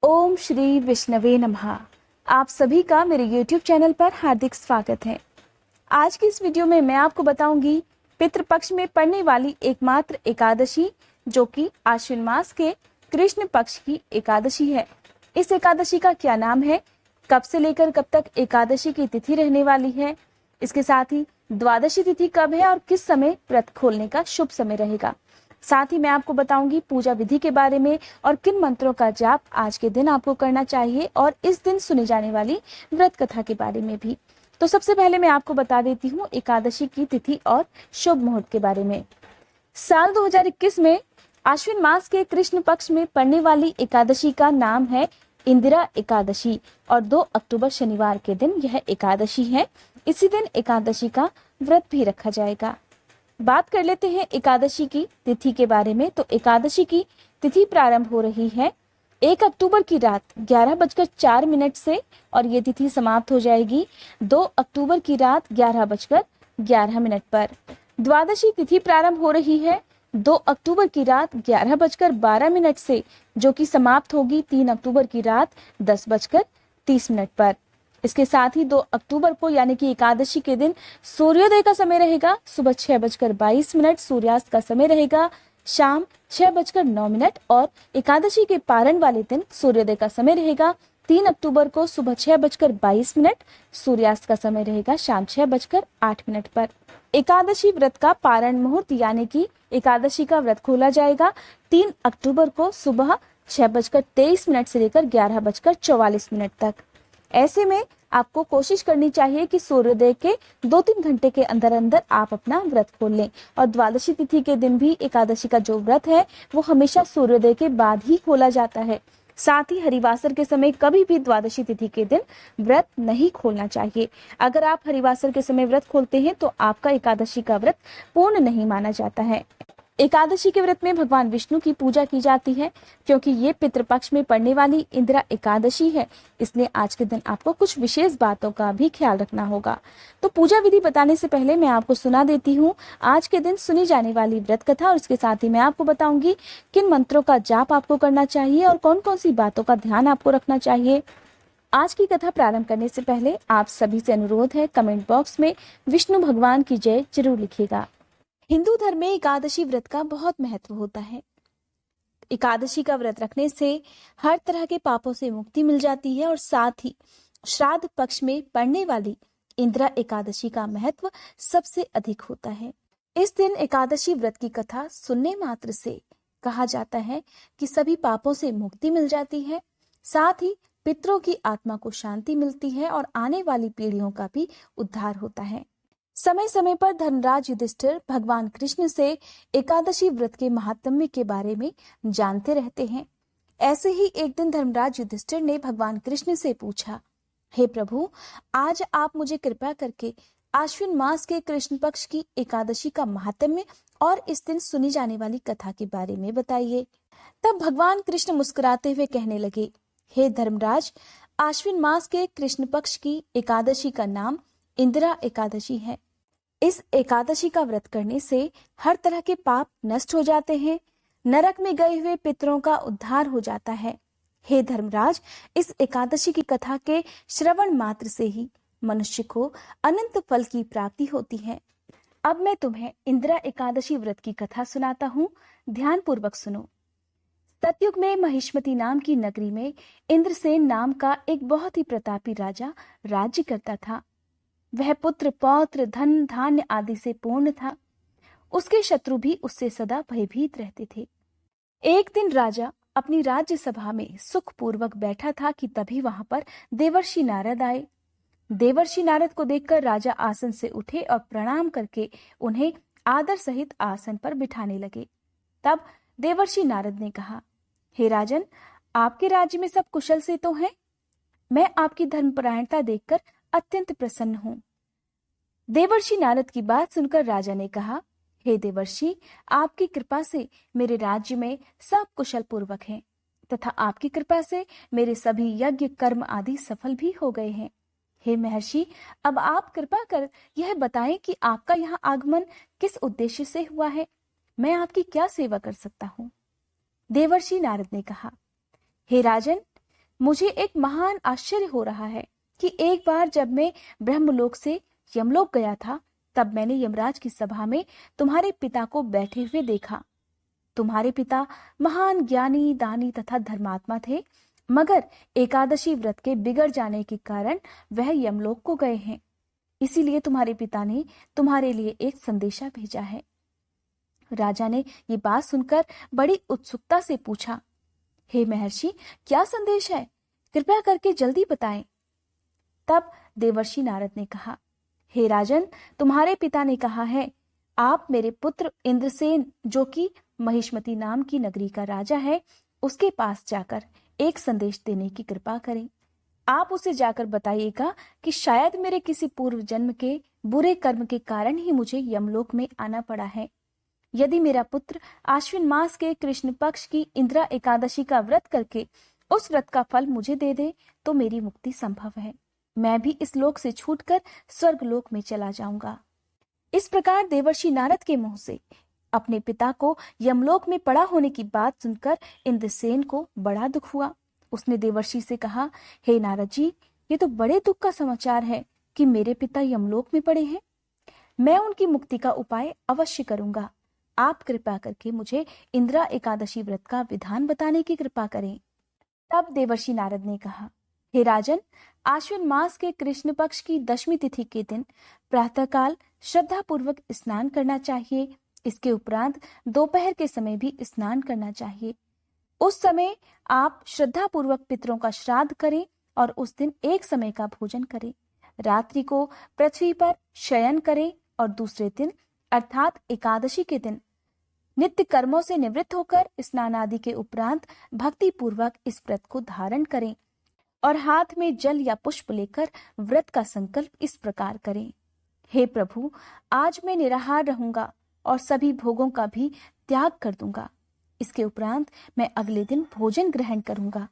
ओम श्री विष्णवे नमः। आप सभी का मेरे YouTube चैनल पर हार्दिक स्वागत है। आज की इस वीडियो में मैं आपको बताऊंगी पितृपक्ष में पड़ने वाली एकमात्र एकादशी, जो कि आश्विन मास के कृष्ण पक्ष की एकादशी है। इस एकादशी का क्या नाम है, कब से लेकर कब तक एकादशी की तिथि रहने वाली है, इसके साथ ही द्वादशी तिथि कब है और किस समय व्रत खोलने का शुभ समय रहेगा। साथ ही मैं आपको बताऊंगी पूजा विधि के बारे में और किन मंत्रों का जाप आज के दिन आपको करना चाहिए और इस दिन सुनी जाने वाली व्रत कथा के बारे में भी। तो सबसे पहले मैं आपको बता देती हूँ एकादशी की तिथि और शुभ मुहूर्त के बारे में। साल 2021 में आश्विन मास के कृष्ण पक्ष में पड़ने वाली एकादशी का नाम है इंदिरा एकादशी और 2 अक्टूबर शनिवार के दिन यह एकादशी है। इसी दिन एकादशी का व्रत भी रखा जाएगा। बात कर लेते हैं एकादशी की तिथि के बारे में। तो एकादशी की तिथि प्रारंभ हो रही है 1 अक्टूबर की रात 11:04 से और ये तिथि समाप्त हो जाएगी 2 अक्टूबर की रात 11:11 पर। द्वादशी तिथि प्रारंभ हो रही है 2 अक्टूबर की रात 11:12 से, जो कि समाप्त होगी 3 अक्टूबर की रात 10:30 पर। इसके साथ ही 2 अक्टूबर को यानी कि एकादशी के दिन सूर्योदय का समय रहेगा सुबह 6:22, सूर्यास्त का समय रहेगा शाम 6:09 और एकादशी के पारण वाले दिन सूर्योदय का समय रहेगा 3 अक्टूबर को सुबह 6:22, सूर्यास्त का समय रहेगा शाम 6:08 पर। एकादशी व्रत का पारण मुहूर्त यानी कि एकादशी का व्रत खोला जाएगा 3 अक्टूबर को सुबह 6:23 से लेकर 11:44 तक। ऐसे में आपको कोशिश करनी चाहिए कि सूर्योदय के 2-3 घंटे के अंदर अंदर आप अपना व्रत खोल लें। और द्वादशी तिथि के दिन भी एकादशी का जो व्रत है वो हमेशा सूर्योदय के बाद ही खोला जाता है। साथ ही हरिवासर के समय कभी भी द्वादशी तिथि के दिन व्रत नहीं खोलना चाहिए। अगर आप हरिवासर के समय व्रत खोलते हैं तो आपका एकादशी का व्रत पूर्ण नहीं माना जाता है। एकादशी के व्रत में भगवान विष्णु की पूजा की जाती है। क्योंकि ये पितृपक्ष में पड़ने वाली इंदिरा एकादशी है, इसलिए आज के दिन आपको कुछ विशेष बातों का भी ख्याल रखना होगा। तो पूजा विधि बताने से पहले मैं आपको सुना देती हूँ आज के दिन सुनी जाने वाली व्रत कथा और इसके साथ ही मैं आपको बताऊंगी किन मंत्रों का जाप आपको करना चाहिए और कौन कौन सी बातों का ध्यान आपको रखना चाहिए। आज की कथा प्रारंभ करने से पहले आप सभी से अनुरोध है, कमेंट बॉक्स में विष्णु भगवान की जय जरूर लिखिएगा। हिंदू धर्म में एकादशी व्रत का बहुत महत्व होता है। एकादशी का व्रत रखने से हर तरह के पापों से मुक्ति मिल जाती है और साथ ही श्राद्ध पक्ष में पड़ने वाली इंदिरा एकादशी का महत्व सबसे अधिक होता है। इस दिन एकादशी व्रत की कथा सुनने मात्र से कहा जाता है कि सभी पापों से मुक्ति मिल जाती है, साथ ही पितरों की आत्मा को शांति मिलती है और आने वाली पीढ़ियों का भी उद्धार होता है। समय समय पर धर्मराज युधिष्ठिर भगवान कृष्ण से एकादशी व्रत के महात्म्य के बारे में जानते रहते हैं। ऐसे ही एक दिन धर्मराज युधिष्ठिर ने भगवान कृष्ण से पूछा, हे प्रभु, आज आप मुझे कृपा करके आश्विन मास के कृष्ण पक्ष की एकादशी का महात्म्य और इस दिन सुनी जाने वाली कथा के बारे में बताइए। तब भगवान कृष्ण मुस्कुराते हुए कहने लगे, हे धर्मराज, आश्विन मास के कृष्ण पक्ष की एकादशी का नाम इंदिरा एकादशी है। इस एकादशी का व्रत करने से हर तरह के पाप नष्ट हो जाते हैं, नरक में गए हुए पितरों का उद्धार हो जाता है। हे धर्मराज, इस एकादशी की कथा के श्रवण मात्र से ही मनुष्य को अनंत फल की प्राप्ति होती है। अब मैं तुम्हें इंदिरा एकादशी व्रत की कथा सुनाता हूँ, ध्यान पूर्वक सुनो। सतयुग में महिष्मती नाम की नगरी में इंद्रसेन नाम का एक बहुत ही प्रतापी राजा राज्य करता था। वह पुत्र पौत्र धन धान्य आदि से पूर्ण था। उसके शत्रु भी उससे सदा भयभीत रहते थे। एक दिन राजा अपनी राज्य सभा में सुख पूर्वक बैठा था कि तभी वहां पर देवर्षि नारद आए। देवर्षि नारद को देखकर राजा आसन से उठे और प्रणाम करके उन्हें आदर सहित आसन पर बिठाने लगे। तब देवर्षि नारद ने कहा, हे राजन, आपके राज्य में सब कुशल से तो हैं? मैं आपकी धर्मपरायणता देखकर अत्यंत प्रसन्न हूं। देवर्षि नारद की बात सुनकर राजा ने कहा, हे देवर्षि, आपकी कृपा से मेरे राज्य में सब कुशल पूर्वक हैं तथा आपकी कृपा से मेरे सभी यज्ञ कर्म आदि सफल भी हो गए हैं। हे महर्षि, अब आप कृपा कर यह बताएं कि आपका यहाँ आगमन किस उद्देश्य से हुआ है? मैं आपकी क्या सेवा कर सकता हूँ? देवर्षि नारद ने कहा, हे राजन, मुझे एक महान आश्चर्य हो रहा है कि एक बार जब मैं ब्रह्मलोक से यमलोक गया था, तब मैंने यमराज की सभा में तुम्हारे पिता को बैठे हुए देखा। तुम्हारे पिता महान ज्ञानी, दानी तथा धर्मात्मा थे, मगर एकादशी व्रत के बिगड़ जाने के कारण वह यमलोक को गए हैं। इसीलिए तुम्हारे पिता ने तुम्हारे लिए एक संदेशा भेजा है। राजा ने ये बात सुनकर बड़ी उत्सुकता से पूछा, हे महर्षि, क्या संदेश है? कृपया करके जल्दी बताएं। तब देवर्षि नारद ने कहा, हे राजन, तुम्हारे पिता ने कहा है, आप मेरे पुत्र इंद्रसेन, जो कि महिष्मती नाम की नगरी का राजा है, उसके पास जाकर एक संदेश देने की कृपा करें। आप उसे जाकर बताइएगा कि शायद मेरे किसी पूर्व जन्म के बुरे कर्म के कारण ही मुझे यमलोक में आना पड़ा है। यदि मेरा पुत्र आश्विन मास के कृष्ण पक्ष की इंदिरा एकादशी का व्रत करके उस व्रत का फल मुझे दे दे तो मेरी मुक्ति संभव है। मैं भी इस लोक से छूटकर स्वर्ग लोक में चला जाऊंगा। इस प्रकार देवर्षि नारद के मुंह से अपने पिता को यमलोक में पड़ा होने की बात सुनकर इंद्रसेन को बड़ा दुख हुआ। उसने देवर्षि से कहा, हे नारद जी, ये तो बड़े दुख का समाचार है कि मेरे पिता यमलोक में पड़े हैं। मैं उनकी मुक्ति का उपाय अवश्य करूंगा। आप कृपा करके मुझे इंदिरा एकादशी व्रत का विधान बताने की कृपा करें। तब देवर्षि नारद ने कहा, हे राजन, आश्विन मास के कृष्ण पक्ष की दशमी तिथि के दिन प्रातःकाल श्रद्धा पूर्वक स्नान करना चाहिए। इसके उपरांत दोपहर के समय भी स्नान करना चाहिए। उस समय आप श्रद्धा पूर्वक पितरों का श्राद्ध करें और उस दिन एक समय का भोजन करें। रात्रि को पृथ्वी पर शयन करें और दूसरे दिन अर्थात एकादशी के दिन नित्य कर्मों से निवृत्त होकर स्नान आदि के उपरांत भक्ति पूर्वक इस व्रत को धारण करें और हाथ में जल या पुष्प लेकर व्रत का संकल्प इस प्रकार करें, हे प्रभु, आज मैं निराहार रहूंगा और सभी भोगों का भी त्याग कर दूंगा। इसके उपरांत मैं अगले दिन भोजन ग्रहण करूंगा।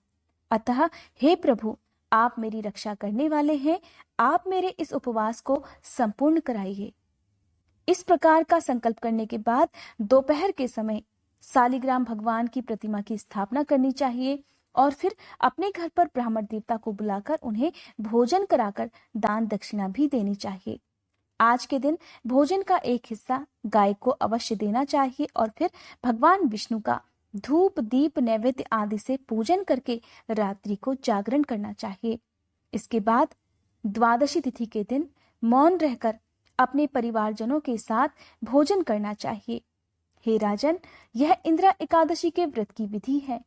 अतः हे प्रभु, आप मेरी रक्षा करने वाले हैं, आप मेरे इस उपवास को संपूर्ण कराइए। इस प्रकार का संकल्प करने के बाद दोपहर के समय सालिग्राम भगवान की प्रतिमा की स्थापना करनी चाहिए और फिर अपने घर पर ब्राह्मण देवता को बुलाकर उन्हें भोजन कराकर दान दक्षिणा भी देनी चाहिए। आज के दिन भोजन का एक हिस्सा गाय को अवश्य देना चाहिए और फिर भगवान विष्णु का धूप दीप नैवेद्य आदि से पूजन करके रात्रि को जागरण करना चाहिए। इसके बाद द्वादशी तिथि के दिन मौन रहकर अपने परिवारजनों के साथ भोजन करना चाहिए। हे राजन, यह इंदिरा एकादशी के व्रत की विधि है।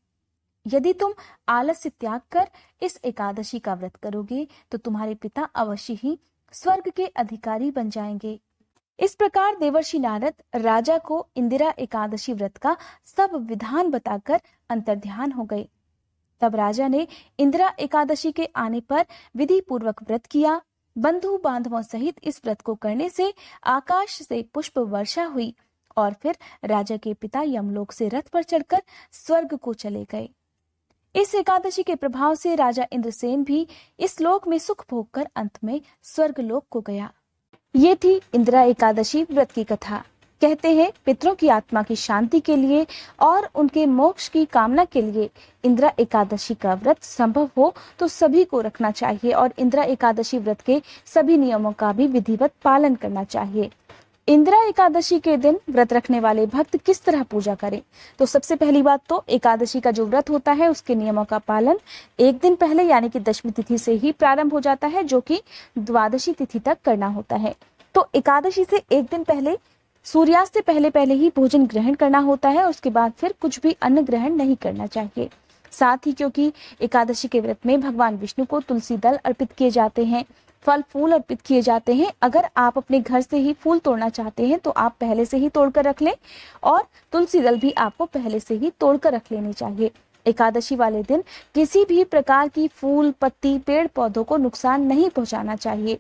यदि तुम आलस्य त्याग कर इस एकादशी का व्रत करोगे तो तुम्हारे पिता अवश्य ही स्वर्ग के अधिकारी बन जाएंगे। इस प्रकार देवर्षि नारद राजा को इंदिरा एकादशी व्रत का सब विधान बताकर अंतर्ध्यान हो गए। तब राजा ने इंदिरा एकादशी के आने पर विधि पूर्वक व्रत किया। बंधु बांधवों सहित इस व्रत को करने से आकाश से पुष्प वर्षा हुई और फिर राजा के पिता यमलोक से रथ पर चढ़कर स्वर्ग को चले गए। इस एकादशी के प्रभाव से राजा इंद्रसेन भी इस लोक में सुख भोग कर अंत में स्वर्ग लोक को गया। ये थी इंदिरा एकादशी व्रत की कथा। कहते हैं पितरों की आत्मा की शांति के लिए और उनके मोक्ष की कामना के लिए इंदिरा एकादशी का व्रत संभव हो तो सभी को रखना चाहिए और इंदिरा एकादशी व्रत के सभी नियमों का भी विधिवत पालन करना चाहिए। इंदिरा एकादशी के दिन व्रत रखने वाले भक्त किस तरह पूजा करें? तो सबसे पहली बात तो एकादशी का जो व्रत होता है उसके नियमों का पालन एक दिन पहले यानी कि दशमी तिथि से ही प्रारंभ हो जाता है, जो कि द्वादशी तिथि तक करना होता है। तो एकादशी से एक दिन पहले सूर्यास्त से पहले पहले ही भोजन ग्रहण करना होता है और उसके बाद फिर कुछ भी अन्न ग्रहण नहीं करना चाहिए। साथ ही क्योंकि एकादशी के व्रत में भगवान विष्णु को तुलसी दल अर्पित किए जाते हैं, फल फूल अर्पित किए जाते हैं। अगर आप अपने घर से ही फूल तोड़ना चाहते हैं तो आप पहले से ही तोड़कर रख लें और तुलसी दल भी आपको पहले से ही तोड़कर रख लेनी चाहिए। एकादशी वाले दिन किसी भी प्रकार की फूल पत्ती पेड़ पौधों को नुकसान नहीं पहुंचाना चाहिए।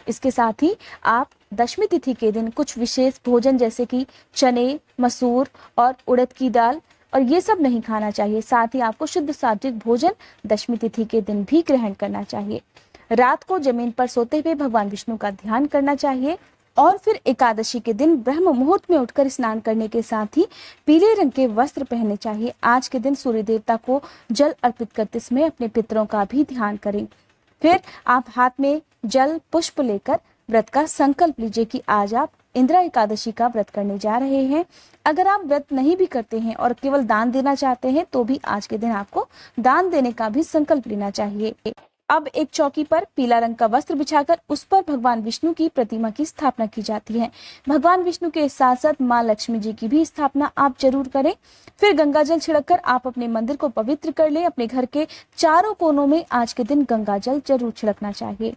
इसके साथ ही आप दशमी तिथि के दिन कुछ विशेष भोजन जैसे कि चने, मसूर और उड़द की दाल और ये सब नहीं खाना चाहिए। साथ ही आपको शुद्ध सात्विक भोजन दशमी तिथि के दिन भी ग्रहण करना चाहिए। रात को जमीन पर सोते हुए भगवान विष्णु का ध्यान करना चाहिए और फिर एकादशी के दिन ब्रह्म मुहूर्त में उठकर स्नान करने के साथ ही पीले रंग के वस्त्र पहनने चाहिए। आज के दिन सूर्य देवता को जल अर्पित करते समय अपने पितरों का भी ध्यान करें। फिर आप हाथ में जल पुष्प लेकर व्रत का संकल्प लीजिए कि आज आप इंदिरा एकादशी का व्रत करने जा रहे हैं। अगर आप व्रत नहीं भी करते हैं और केवल दान देना चाहते हैं तो भी आज के दिन आपको दान देने का भी संकल्प लेना चाहिए। अब एक चौकी पर पीला रंग का वस्त्र बिछाकर उस पर भगवान विष्णु की प्रतिमा की स्थापना की जाती है। भगवान विष्णु के साथ साथ माँ लक्ष्मी जी की भी स्थापना आप जरूर करें। फिर गंगा जल छिड़ककर आप अपने मंदिर को पवित्र कर लें। अपने घर के चारों कोनों में आज के दिन गंगा जल जरूर छिड़कना चाहिए।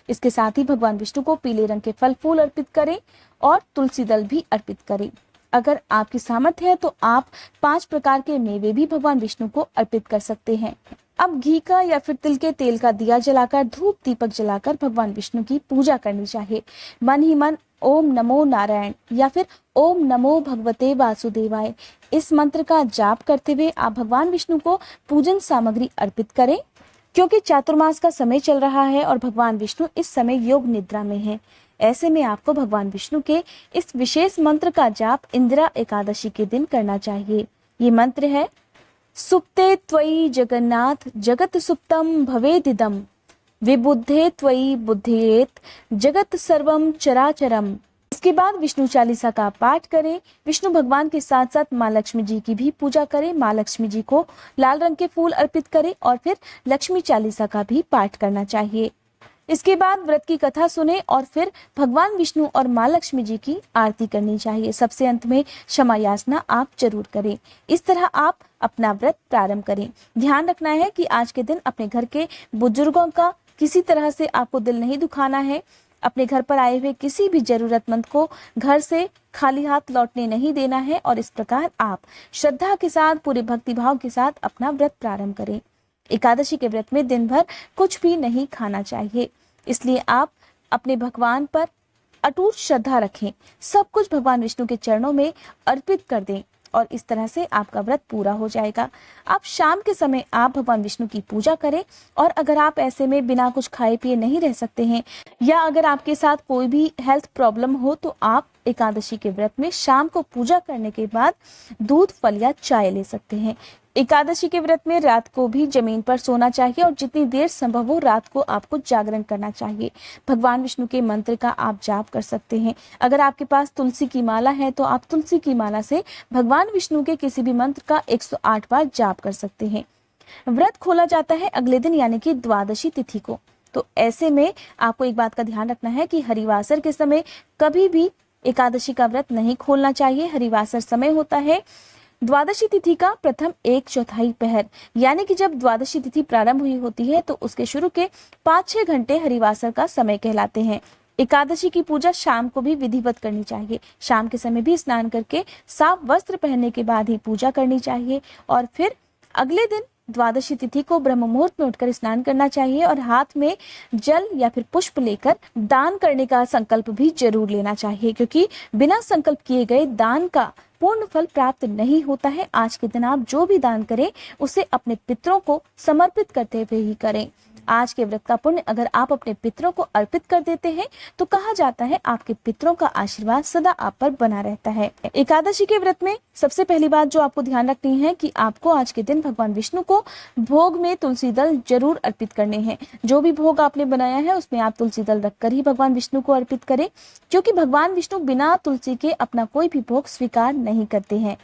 इसके साथ ही भगवान विष्णु को पीले रंग के फल फूल अर्पित करें और तुलसी दल भी अर्पित करें। अगर आपकी सामर्थ्य है तो आप 5 प्रकार के मेवे भी भगवान विष्णु को अर्पित कर सकते हैं। अब घी का या फिर तिल के तेल का दिया जलाकर धूप दीपक जलाकर भगवान विष्णु की पूजा करनी चाहिए। मन ही मन ओम नमो नारायण या फिर ओम नमो भगवते वासुदेवाय इस मंत्र का जाप करते हुए आप भगवान विष्णु को पूजन सामग्री अर्पित करें। क्योंकि चातुर्मास का समय चल रहा है और भगवान विष्णु इस समय योग निद्रा में है, ऐसे में आपको भगवान विष्णु के इस विशेष मंत्र का जाप इंदिरा एकादशी के दिन करना चाहिए। ये मंत्र है सुप्ते त्वयि जगन्नाथ जगत सुप्तम भवेदिदम विबुद्धे त्वयि बुद्धेत जगत सर्वम चराचरम। इसके बाद विष्णु चालीसा का पाठ करें। विष्णु भगवान के साथ साथ माँ लक्ष्मी जी की भी पूजा करें। माँ लक्ष्मी जी को लाल रंग के फूल अर्पित करें और फिर लक्ष्मी चालीसा का भी पाठ करना चाहिए। इसके बाद व्रत की कथा सुने और फिर भगवान विष्णु और माँ लक्ष्मी जी की आरती करनी चाहिए। सबसे अंत में क्षमा याचना आप जरूर करें। इस तरह आप अपना व्रत प्रारंभ करें। ध्यान रखना है कि आज के दिन अपने घर के बुजुर्गों का किसी तरह से आपको दिल नहीं दुखाना है। अपने घर पर आए हुए किसी भी जरूरतमंद को घर से खाली हाथ लौटने नहीं देना है और इस प्रकार आप श्रद्धा के साथ पूरे भक्तिभाव के साथ अपना व्रत प्रारंभ करें। एकादशी के व्रत में दिन भर कुछ भी नहीं खाना चाहिए, इसलिए आप अपने भगवान पर अटूट श्रद्धा रखें। सब कुछ भगवान विष्णु के चरणों में अर्पित कर दें और इस तरह से आपका व्रत पूरा हो जाएगा। आप शाम के समय आप भगवान विष्णु की पूजा करें और अगर आप ऐसे में बिना कुछ खाए पिए नहीं रह सकते हैं या अगर आपके साथ कोई भी हेल्थ प्रॉब्लम हो तो आप एकादशी के व्रत में शाम को पूजा करने के बाद दूध फल या चाय ले सकते हैं। एकादशी के व्रत में रात को भी जमीन पर सोना चाहिए और जितनी देर संभव हो रात को आपको जागरण करना चाहिए। भगवान विष्णु के मंत्र का आप जाप कर सकते हैं। अगर आपके पास तुलसी की माला है तो आप तुलसी की माला से भगवान विष्णु के किसी भी मंत्र का 108 बार जाप कर सकते हैं। व्रत खोला जाता है अगले दिन यानी कि द्वादशी तिथि को। तो ऐसे में आपको एक बात का ध्यान रखना है कि हरिवासर के समय कभी भी एकादशी का व्रत नहीं खोलना चाहिए। हरिवासर समय होता है द्वादशी तिथि का प्रथम 1/4 पहर, यानी कि जब द्वादशी तिथि प्रारंभ हुई होती है तो उसके शुरू के 5-6 घंटे हरिवासर का समय कहलाते हैं। एकादशी की पूजा शाम को भी विधिवत करनी चाहिए। शाम के समय भी स्नान करके साफ वस्त्र पहनने के बाद ही पूजा करनी चाहिए और फिर अगले दिन द्वादशी तिथि को ब्रह्म मुहूर्त में उठकर स्नान करना चाहिए और हाथ में जल या फिर पुष्प लेकर दान करने का संकल्प भी जरूर लेना चाहिए, क्योंकि बिना संकल्प किए गए दान का पूर्ण फल प्राप्त नहीं होता है। आज के दिन आप जो भी दान करें उसे अपने पितरों को समर्पित करते हुए ही करें। आज के व्रत का पुण्य अगर आप अपने पितरों को अर्पित कर देते हैं तो कहा जाता है आपके पितरों का आशीर्वाद सदा आप पर बना रहता है। एकादशी के व्रत में सबसे पहली बात जो आपको ध्यान रखनी है कि आपको आज के दिन भगवान विष्णु को भोग में तुलसी दल जरूर अर्पित करने हैं। जो भी भोग आपने बनाया है उसमें आप तुलसी दल रखकर ही भगवान विष्णु को अर्पित करें, क्योंकि भगवान विष्णु बिना तुलसी के अपना कोई भी भोग स्वीकार नहीं करते हैं।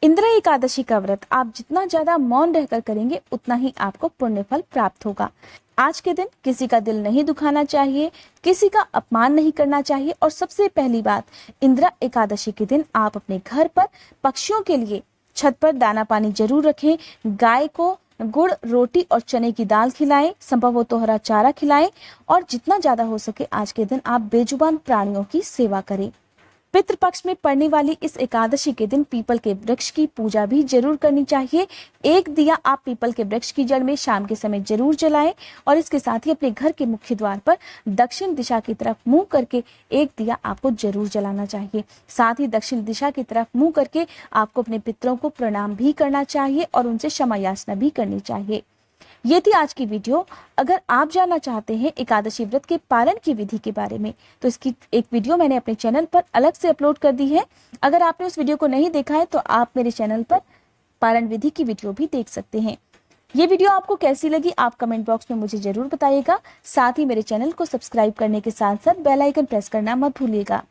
इंदिरा एकादशी का व्रत आप जितना ज्यादा मौन रहकर करेंगे उतना ही आपको पुण्य फल प्राप्त होगा। आज के दिन किसी का दिल नहीं दुखाना चाहिए, किसी का अपमान नहीं करना चाहिए और सबसे पहली बात, इंदिरा एकादशी के दिन आप अपने घर पर पक्षियों के लिए छत पर दाना पानी जरूर रखें। गाय को गुड़, रोटी और चने की दाल खिलाएं, संभव हो तो हरा चारा खिलाएं और जितना ज्यादा हो सके आज के दिन आप बेजुबान प्राणियों की सेवा करें। पितृपक्ष में पड़ने वाली इस एकादशी के दिन पीपल के वृक्ष की पूजा भी जरूर करनी चाहिए। एक दिया आप पीपल के वृक्ष की जड़ में शाम के समय जरूर जलाएं और इसके साथ ही अपने घर के मुख्य द्वार पर दक्षिण दिशा की तरफ मुंह करके एक दिया आपको जरूर जलाना चाहिए। साथ ही दक्षिण दिशा की तरफ मुंह करके आपको अपने पितरों को प्रणाम भी करना चाहिए और उनसे क्षमा याचना भी करनी चाहिए। ये थी आज की वीडियो। अगर आप जानना चाहते हैं एकादशी व्रत के पालन की विधि के बारे में, तो इसकी एक वीडियो मैंने अपने चैनल पर अलग से अपलोड कर दी है। अगर आपने उस वीडियो को नहीं देखा है तो आप मेरे चैनल पर पालन विधि की वीडियो भी देख सकते हैं। ये वीडियो आपको कैसी लगी आप कमेंट बॉक्स में मुझे जरूर बताइएगा। साथ ही मेरे चैनल को सब्सक्राइब करने के साथ साथ बेल आइकन प्रेस करना मत भूलिएगा।